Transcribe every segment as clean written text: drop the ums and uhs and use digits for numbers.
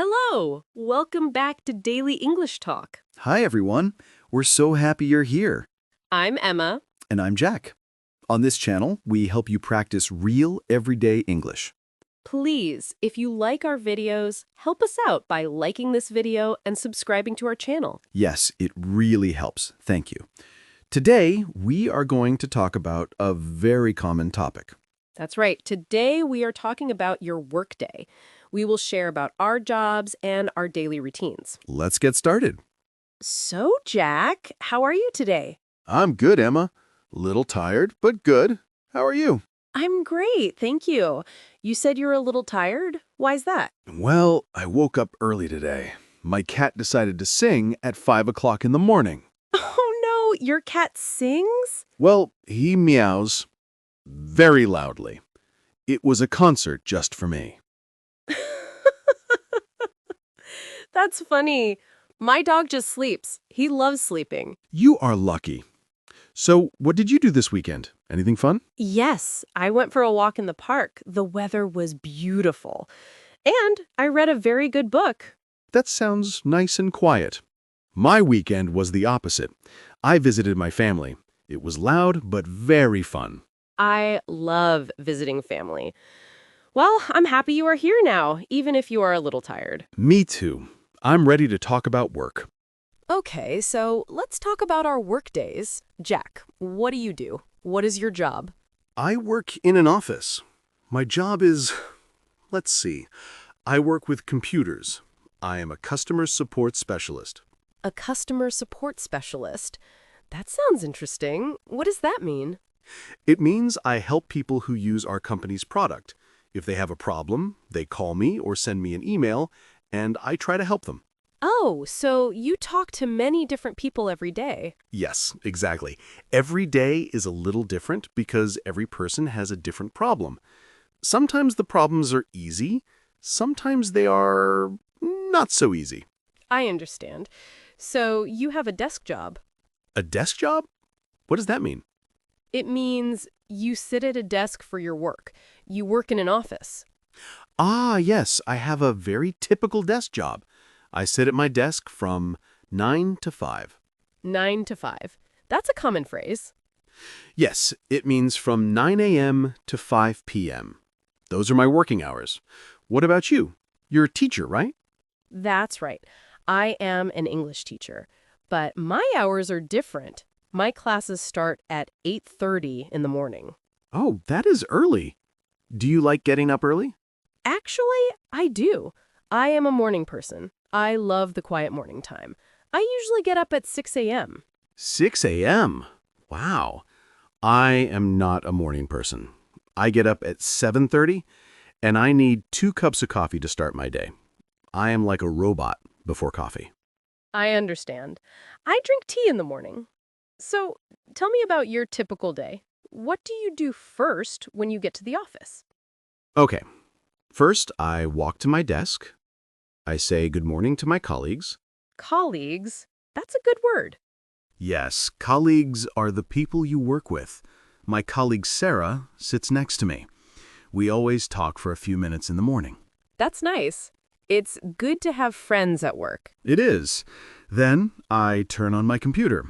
Hello! Welcome back to Daily English Talk. Hi, everyone. We're so happy you're here. I'm Emma. And I'm Jack. On this channel, we help you practice real, everyday English. Please, if you like our videos, help us out by liking this video and subscribing to our channel. Yes, it really helps. Thank you. Today, we are going to talk about a very common topic. That's right. Today we are talking about your workday. We will share about our jobs and our daily routines. Let's get started. So, Jack, how are you today? I'm good, Emma. Little tired, but good. How are you? I'm great, thank you. You said you're a little tired? Why's that? Well, I woke up early today. My cat decided to sing at 5 o'clock in the morning. Oh no, your cat sings? Well, he meows very loudly. It was a concert just for me. That's funny. My dog just sleeps. He loves sleeping. You are lucky. So, what did you do this weekend? Anything fun? Yes, I went for a walk in the park. The weather was beautiful. And I read a very good book. That sounds nice and quiet. My weekend was the opposite. I visited my family. It was loud, but very fun. I love visiting family. Well, I'm happy you are here now, even if you are a little tired. Me too. I'm ready to talk about work. Okay, so let's talk about our work days. Jack, what do you do? What is your job? I work in an office. My job is, let's see, I work with computers. I am a customer support specialist. A customer support specialist? That sounds interesting. What does that mean? It means I help people who use our company's product. If they have a problem, they call me or send me an email, and I try to help them. Oh, so you talk to many different people every day. Yes, exactly. Every day is a little different because every person has a different problem. Sometimes the problems are easy, sometimes they are not so easy. I understand. So you have a desk job. A desk job? What does that mean? It means you sit at a desk for your work. You work in an office. Ah, yes, I have a very typical desk job. I sit at my desk from 9 to 5. 9 to 5. That's a common phrase. Yes, it means from 9 a.m. to 5 p.m. Those are my working hours. What about you? You're a teacher, right? That's right. I am an English teacher, but my hours are different. My classes start at 8:30 in the morning. Oh, that is early. Do you like getting up early? Actually, I do. I am a morning person. I love the quiet morning time. I usually get up at 6 a.m. 6 a.m.? Wow. I am not a morning person. I get up at 7:30, and I need 2 cups of coffee to start my day. I am like a robot before coffee. I understand. I drink tea in the morning. So, tell me about your typical day. What do you do first when you get to the office? Okay. First, I walk to my desk. I say good morning to my colleagues. Colleagues? That's a good word. Yes, colleagues are the people you work with. My colleague Sarah sits next to me. We always talk for a few minutes in the morning. That's nice. It's good to have friends at work. It is. Then I turn on my computer.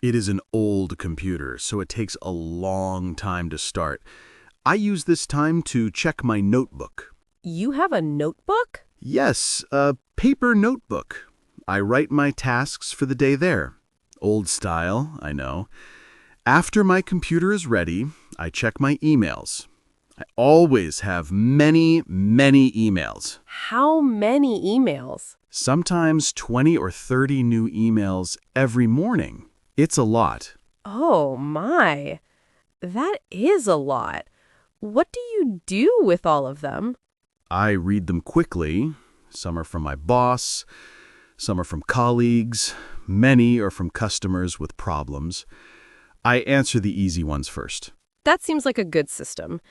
It is an old computer, so it takes a long time to start. I use this time to check my notebook. You have a notebook? Yes, a paper notebook. I write my tasks for the day there. Old style, I know. After my computer is ready, I check my emails. I always have many, many emails. How many emails? Sometimes 20 or 30 new emails every morning. It's a lot. Oh my, that is a lot. What do you do with all of them? I read them quickly. Some are from my boss, some are from colleagues, many are from customers with problems. I answer the easy ones first. That seems like a good system.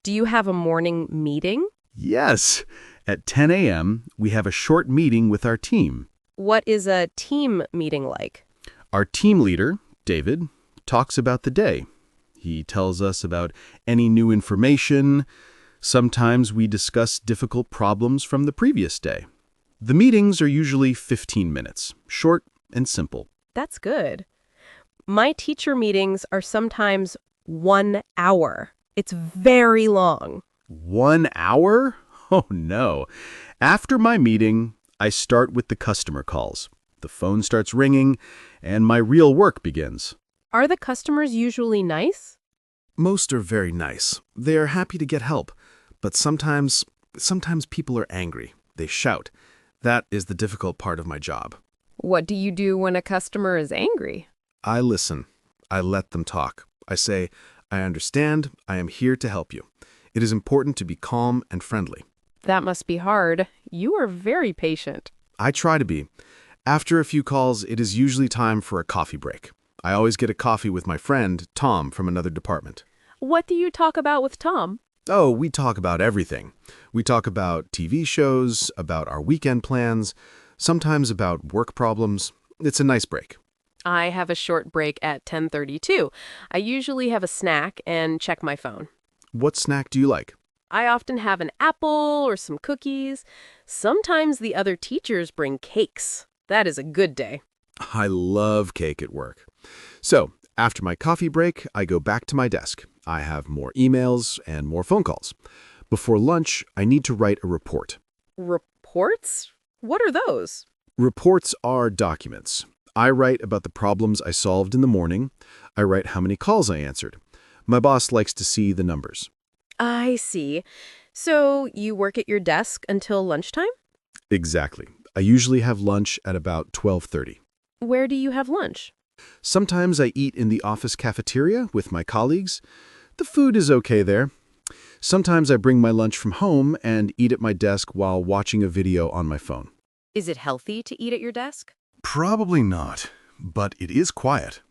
Do you have a morning meeting? Yes. At 10 a.m., we have a short meeting with our team. What is a team meeting like? Our team leader, David, talks about the day. He tells us about any new information. Sometimes we discuss difficult problems from the previous day. The meetings are usually 15 minutes, short and simple. That's good. My teacher meetings are sometimes 1 hour. It's very long. 1 hour? Oh no. After my meeting, I start with the customer calls. The phone starts ringing, and my real work begins. Are the customers usually nice? Most are very nice. They are happy to get help. But sometimes people are angry. They shout. That is the difficult part of my job. What do you do when a customer is angry? I listen. I let them talk. I say, I understand. I am here to help you. It is important to be calm and friendly. That must be hard. You are very patient. I try to be. After a few calls, it is usually time for a coffee break. I always get a coffee with my friend, Tom, from another department. What do you talk about with Tom? Oh, we talk about everything. We talk about TV shows, about our weekend plans, sometimes about work problems. It's a nice break. I have a short break at 10:32. I usually have a snack and check my phone. What snack do you like? I often have an apple or some cookies. Sometimes the other teachers bring cakes. That is a good day. I love cake at work. So, after my coffee break, I go back to my desk. I have more emails and more phone calls. Before lunch, I need to write a report. Reports? What are those? Reports are documents. I write about the problems I solved in the morning. I write how many calls I answered. My boss likes to see the numbers. I see. So you work at your desk until lunchtime? Exactly. I usually have lunch at about 12:30. Where do you have lunch? Sometimes I eat in the office cafeteria with my colleagues. The food is okay there. Sometimes I bring my lunch from home and eat at my desk while watching a video on my phone. Is it healthy to eat at your desk? Probably not, but it is quiet.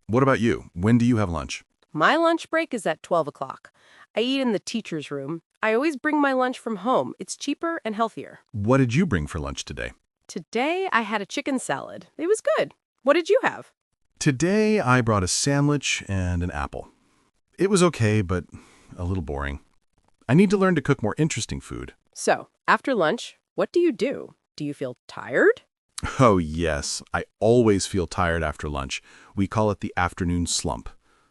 What about you? When do you have lunch? My lunch break is at 12 o'clock. I eat in the teacher's room. I always bring my lunch from home. It's cheaper and healthier. What did you bring for lunch today? Today, I had a chicken salad. It was good. What did you have? Today, I brought a sandwich and an apple. It was okay, but a little boring. I need to learn to cook more interesting food. So, after lunch, what do you do? Do you feel tired? Oh, yes. I always feel tired after lunch. We call it the afternoon slump.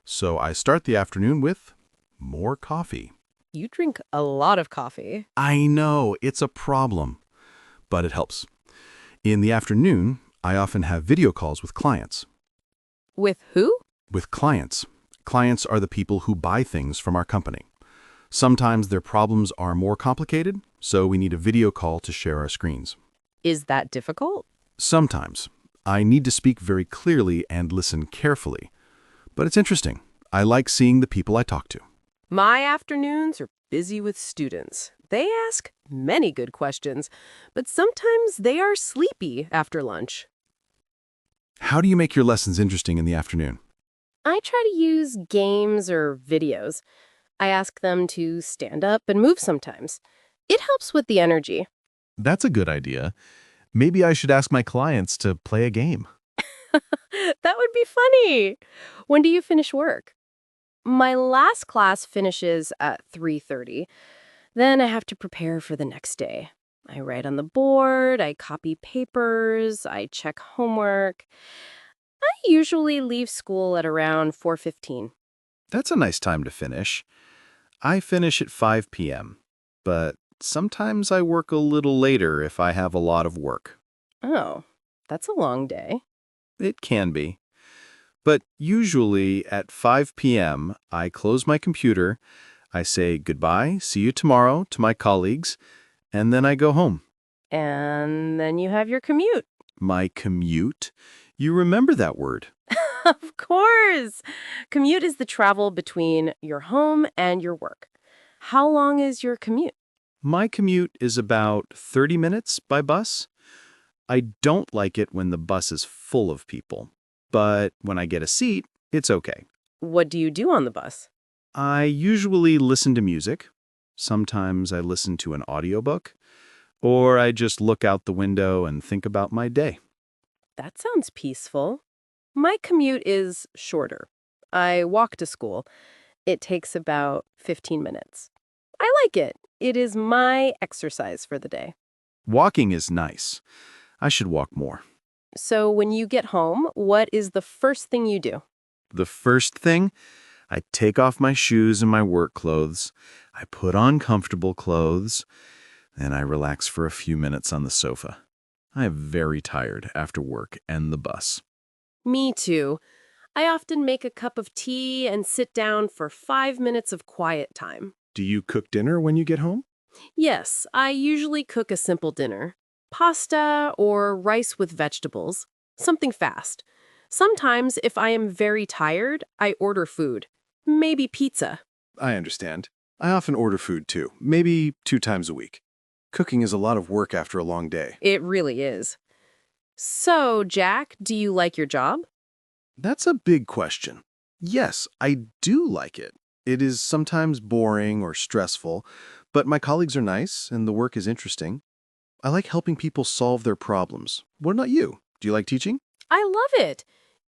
So I start the afternoon with more coffee. You drink a lot of coffee. I know, it's a problem, but it helps. In the afternoon, I often have video calls with clients. With who? With clients. Clients are the people who buy things from our company. Sometimes their problems are more complicated, so we need a video call to share our screens. Is that difficult? Sometimes. I need to speak very clearly and listen carefully. But it's interesting. I like seeing the people I talk to. My afternoons are busy with students. They ask many good questions, but sometimes they are sleepy after lunch. How do you make your lessons interesting in the afternoon? I try to use games or videos. I ask them to stand up and move sometimes. It helps with the energy. That's a good idea. Maybe I should ask my clients to play a game. That would be funny. When do you finish work? My last class finishes at 3:30. Then I have to prepare for the next day. I write on the board, I copy papers, I check homework. I usually leave school at around 4:15. That's a nice time to finish. I finish at 5 p.m., but sometimes I work a little later if I have a lot of work. Oh, that's a long day. It can be. But usually at 5 p.m., I close my computer, I say goodbye, see you tomorrow to my colleagues, and then I go home. And then you have your commute. My commute? You remember that word. Of course. Commute is the travel between your home and your work. How long is your commute? My commute is about 30 minutes by bus. I don't like it when the bus is full of people, but when I get a seat, it's okay. What do you do on the bus? I usually listen to music. Sometimes I listen to an audiobook, or I just look out the window and think about my day. That sounds peaceful. My commute is shorter. I walk to school. It takes about 15 minutes. I like it. It is my exercise for the day. Walking is nice. I should walk more. So when you get home, what is the first thing you do? The first thing, I take off my shoes and my work clothes. I put on comfortable clothes. Then I relax for a few minutes on the sofa. I am very tired after work and the bus. Me too. I often make a cup of tea and sit down for 5 minutes of quiet time. Do you cook dinner when you get home? Yes, I usually cook a simple dinner. Pasta or rice with vegetables. Something fast. Sometimes, if I am very tired, I order food. Maybe pizza. I understand. I often order food too, maybe 2 times a week. Cooking is a lot of work after a long day. It really is. So, Jack, do you like your job? That's a big question. Yes, I do like it. It is sometimes boring or stressful, but my colleagues are nice and the work is interesting. I like helping people solve their problems. What about you? Do you like teaching? I love it.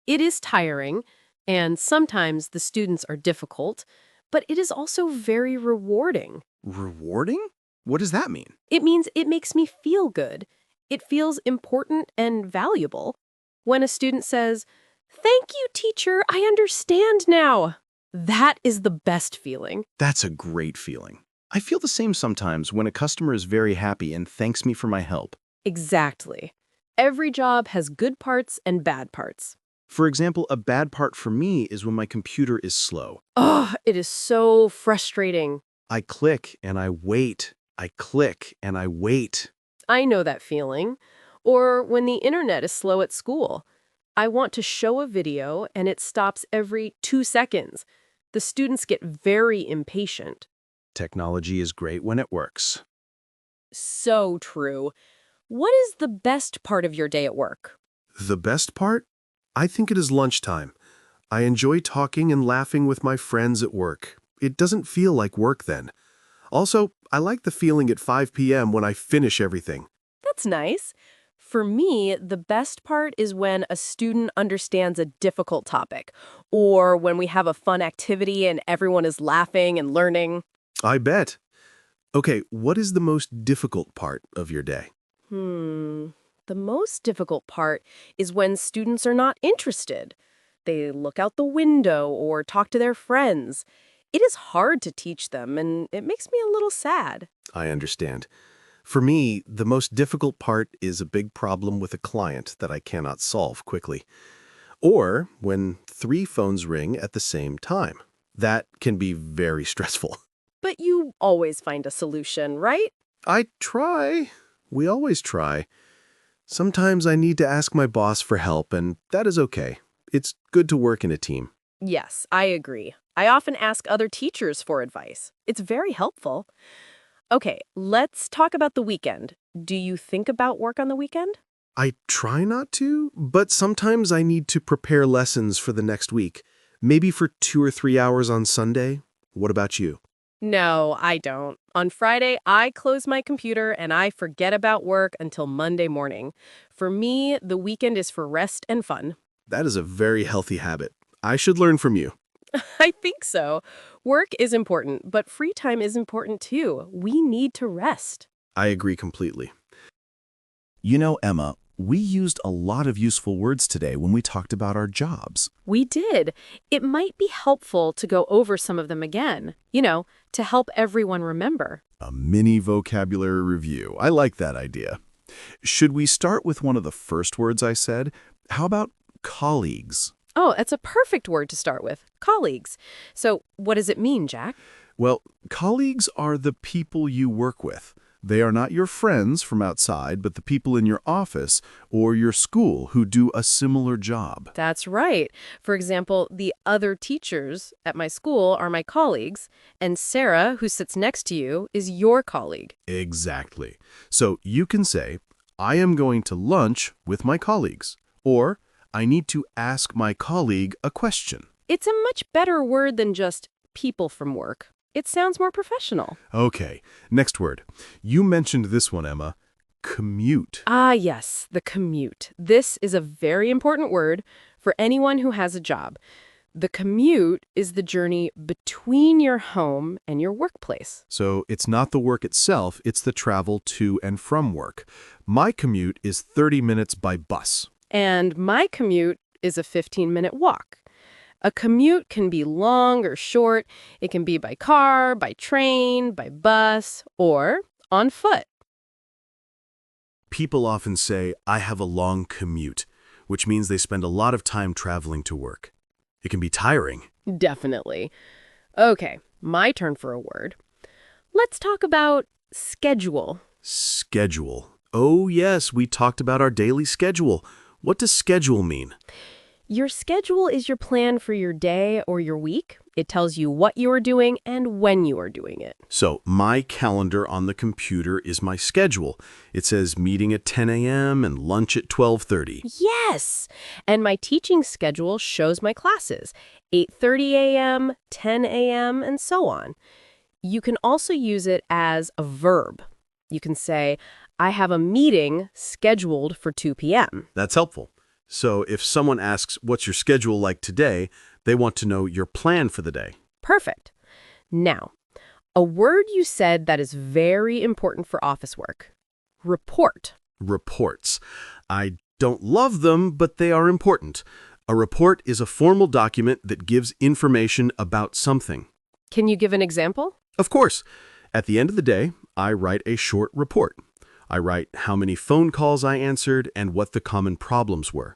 It is tiring, and sometimes the students are difficult, but it is also very rewarding. Rewarding? What does that mean? It means it makes me feel good. It feels important and valuable. When a student says, "Thank you, teacher, I understand now," that is the best feeling. That's a great feeling. I feel the same sometimes when a customer is very happy and thanks me for my help. Exactly. Every job has good parts and bad parts. For example, a bad part for me is when my computer is slow. Oh, it is so frustrating. I click and I wait. I click and I wait. I know that feeling. Or when the internet is slow at school. I want to show a video and it stops every 2 seconds. The students get very impatient. Technology is great when it works. So true. What is the best part of your day at work? The best part? I think it is lunchtime. I enjoy talking and laughing with my friends at work. It doesn't feel like work then. Also, I like the feeling at 5 p.m. when I finish everything. That's nice. For me, the best part is when a student understands a difficult topic, or when we have a fun activity and everyone is laughing and learning. I bet. Okay, what is the most difficult part of your day? The most difficult part is when students are not interested. They look out the window or talk to their friends. It is hard to teach them, and it makes me a little sad. I understand. For me, the most difficult part is a big problem with a client that I cannot solve quickly. Or when 3 phones ring at the same time. That can be very stressful. But you always find a solution, right? I try. We always try. Sometimes I need to ask my boss for help, and that is okay. It's good to work in a team. Yes, I agree. I often ask other teachers for advice. It's very helpful. Okay, let's talk about the weekend. Do you think about work on the weekend? I try not to, but sometimes I need to prepare lessons for the next week. Maybe for 2 or 3 hours on Sunday. What about you? No, I don't. On Friday, I close my computer and I forget about work until Monday morning. For me, the weekend is for rest and fun. That is a very healthy habit. I should learn from you. I think so. Work is important, but free time is important too. We need to rest. I agree completely. You know, Emma, we used a lot of useful words today when we talked about our jobs. We did. It might be helpful to go over some of them again, to help everyone remember. A mini vocabulary review. I like that idea. Should we start with one of the first words I said? How about colleagues? Oh, that's a perfect word to start with. Colleagues. So what does it mean, Jack? Well, colleagues are the people you work with. They are not your friends from outside, but the people in your office or your school who do a similar job. That's right. For example, the other teachers at my school are my colleagues, and Sarah, who sits next to you, is your colleague. Exactly. So you can say, I am going to lunch with my colleagues, or I need to ask my colleague a question. It's a much better word than just people from work. It sounds more professional. Okay, next word. You mentioned this one, Emma. Commute. Ah, yes, the commute. This is a very important word for anyone who has a job. The commute is the journey between your home and your workplace. So it's not the work itself, it's the travel to and from work. My commute is 30 minutes by bus. And my commute is a 15-minute walk. A commute can be long or short. It can be by car, by train, by bus, or on foot. People often say, I have a long commute, which means they spend a lot of time traveling to work. It can be tiring. Definitely. Okay, my turn for a word. Let's talk about schedule. Schedule. Oh yes, we talked about our daily schedule. What does schedule mean? Your schedule is your plan for your day or your week. It tells you what you are doing and when you are doing it. So my calendar on the computer is my schedule. It says meeting at 10 a.m. and lunch at 12:30. Yes! And my teaching schedule shows my classes, 8:30 a.m., 10 a.m., and so on. You can also use it as a verb. You can say, I have a meeting scheduled for 2 p.m. That's helpful. So if someone asks, what's your schedule like today, they want to know your plan for the day. Perfect. Now, a word you said that is very important for office work. Report. Reports. I don't love them, but they are important. A report is a formal document that gives information about something. Can you give an example? Of course. At the end of the day, I write a short report. I write how many phone calls I answered and what the common problems were.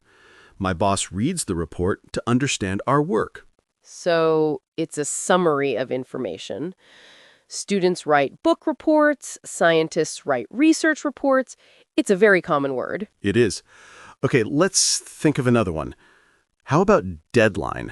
My boss reads the report to understand our work. So it's a summary of information. Students write book reports, scientists write research reports. It's a very common word. It is. Okay, let's think of another one. How about deadline?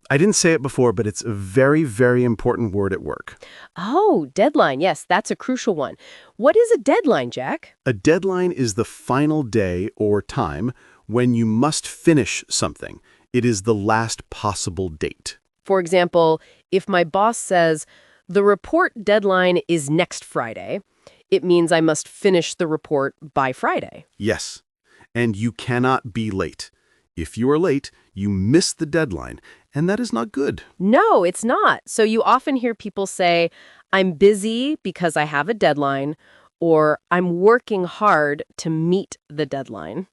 I didn't say it before, but it's a very, very important word at work. Oh, deadline. Yes, that's a crucial one. What is a deadline, Jack? A deadline is the final day or time when you must finish something. It is the last possible date. For example, if my boss says, the report deadline is next Friday, it means I must finish the report by Friday. Yes, and you cannot be late. If you are late, you miss the deadline, and that is not good. No, it's not. So you often hear people say, I'm busy because I have a deadline, or I'm working hard to meet the deadline.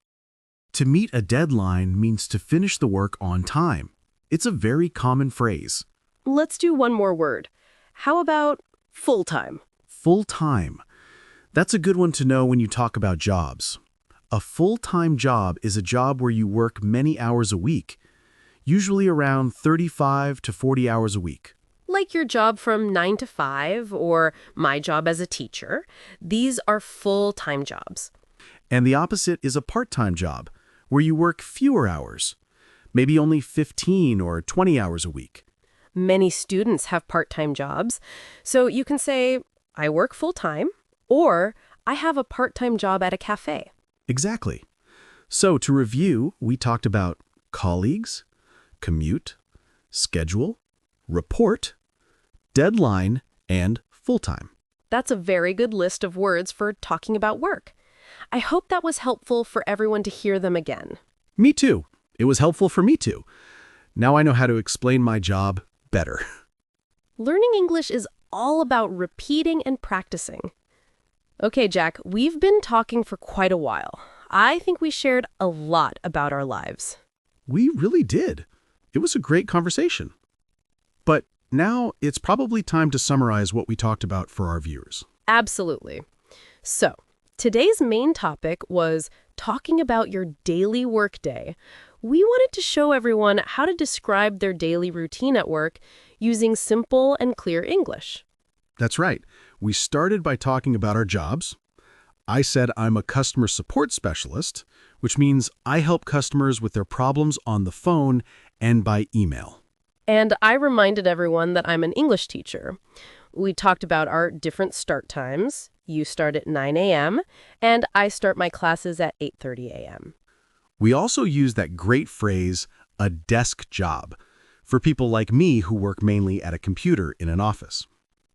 To meet a deadline means to finish the work on time. It's a very common phrase. Let's do one more word. How about full-time? Full-time. That's a good one to know when you talk about jobs. A full-time job is a job where you work many hours a week, usually around 35 to 40 hours a week. Like your job from 9 to 5 or my job as a teacher. These are full-time jobs. And the opposite is a part-time job, where you work fewer hours, maybe only 15 or 20 hours a week. Many students have part-time jobs, so you can say, I work full-time, or I have a part-time job at a cafe. Exactly. So to review, we talked about colleagues, commute, schedule, report, deadline, and full-time. That's a very good list of words for talking about work. I hope that was helpful for everyone to hear them again. Me too. It was helpful for me too. Now I know how to explain my job better. Learning English is all about repeating and practicing. Okay, Jack, we've been talking for quite a while. I think we shared a lot about our lives. We really did. It was a great conversation. But now it's probably time to summarize what we talked about for our viewers. Absolutely. So, today's main topic was talking about your daily workday. We wanted to show everyone how to describe their daily routine at work using simple and clear English. That's right. We started by talking about our jobs. I said I'm a customer support specialist, which means I help customers with their problems on the phone and by email. And I reminded everyone that I'm an English teacher. We talked about our different start times. You start at 9 a.m., and I start my classes at 8:30 a.m. We also use that great phrase, a desk job, for people like me who work mainly at a computer in an office.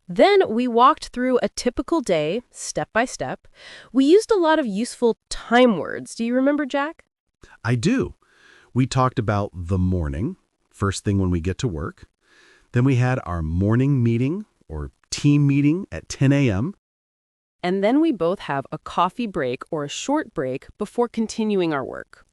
Then we walked through a typical day, step by step. We used a lot of useful time words. Do you remember, Jack? I do. We talked about the morning, first thing when we get to work. Then we had our morning meeting or team meeting at 10 a.m. And then we both have a coffee break or a short break before continuing our work.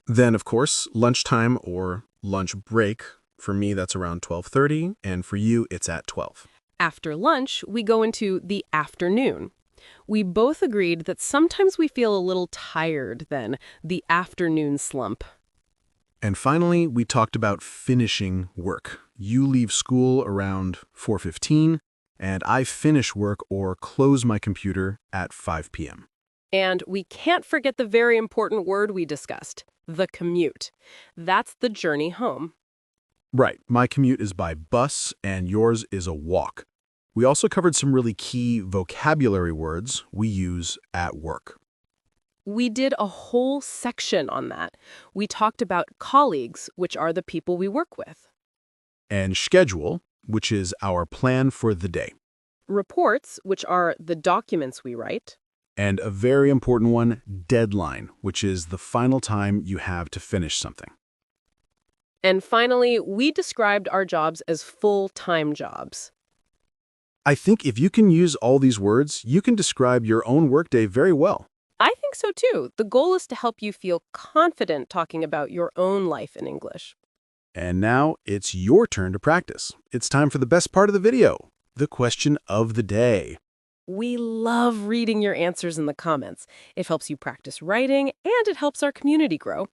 Then, of course, lunchtime or lunch break. For me, that's around 12:30, and for you, it's at 12. After lunch, we go into the afternoon. We both agreed that sometimes we feel a little tired then, the afternoon slump. And finally, we talked about finishing work. You leave school around 4:15, and I finish work or close my computer at 5 p.m. And we can't forget the very important word we discussed, the commute. That's the journey home. Right, my commute is by bus, and yours is a walk. We also covered some really key vocabulary words we use at work. We did a whole section on that. We talked about colleagues, which are the people we work with. And schedule, which is our plan for the day. Reports, which are the documents we write. And a very important one, deadline, which is the final time you have to finish something. And finally, we described our jobs as full-time jobs. I think if you can use all these words, you can describe your own workday very well. I think so too. The goal is to help you feel confident talking about your own life in English. And now it's your turn to practice. It's time for the best part of the video, the question of the day. We love reading your answers in the comments. It helps you practice writing, and it helps our community grow.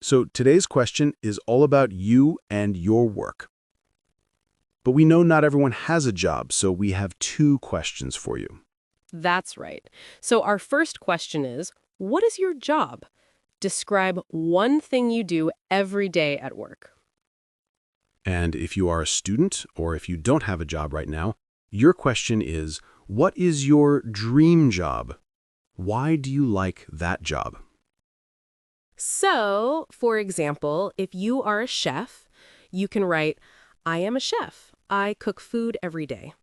So today's question is all about you and your work. But we know not everyone has a job, so we have two questions for you. That's right. So our first question is, what is your job? Describe one thing you do every day at work. And if you are a student or if you don't have a job right now, your question is, what is your dream job? Why do you like that job? So, for example, if you are a chef, you can write, I am a chef. I cook food every day.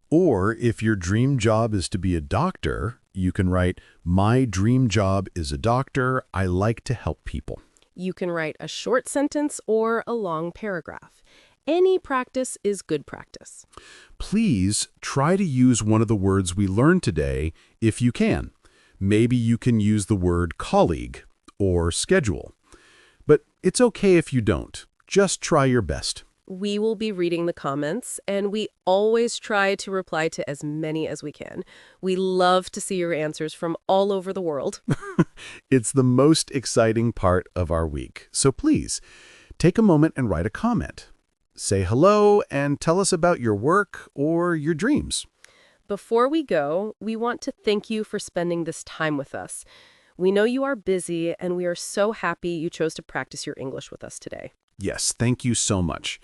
Or if your dream job is to be a doctor, you can write, my dream job is a doctor. I like to help people. You can write a short sentence or a long paragraph. Any practice is good practice. Please try to use one of the words we learned today if you can. Maybe you can use the word colleague or schedule. But it's okay if you don't. Just try your best. We will be reading the comments, and we always try to reply to as many as we can. We love to see your answers from all over the world. It's the most exciting part of our week. So please, take a moment and write a comment. Say hello and tell us about your work or your dreams. Before we go, we want to thank you for spending this time with us. We know you are busy, and we are so happy you chose to practice your English with us today. Yes, thank you so much.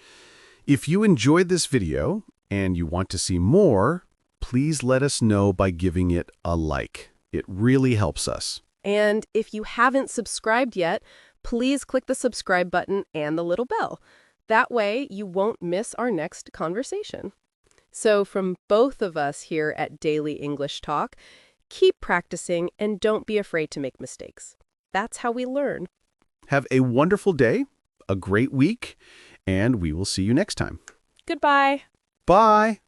If you enjoyed this video and you want to see more, please let us know by giving it a like. It really helps us. And if you haven't subscribed yet, please click the subscribe button and the little bell. That way, you won't miss our next conversation. So from both of us here at Daily English Talk, keep practicing and don't be afraid to make mistakes. That's how we learn. Have a wonderful day, a great week, and we will see you next time. Goodbye. Bye.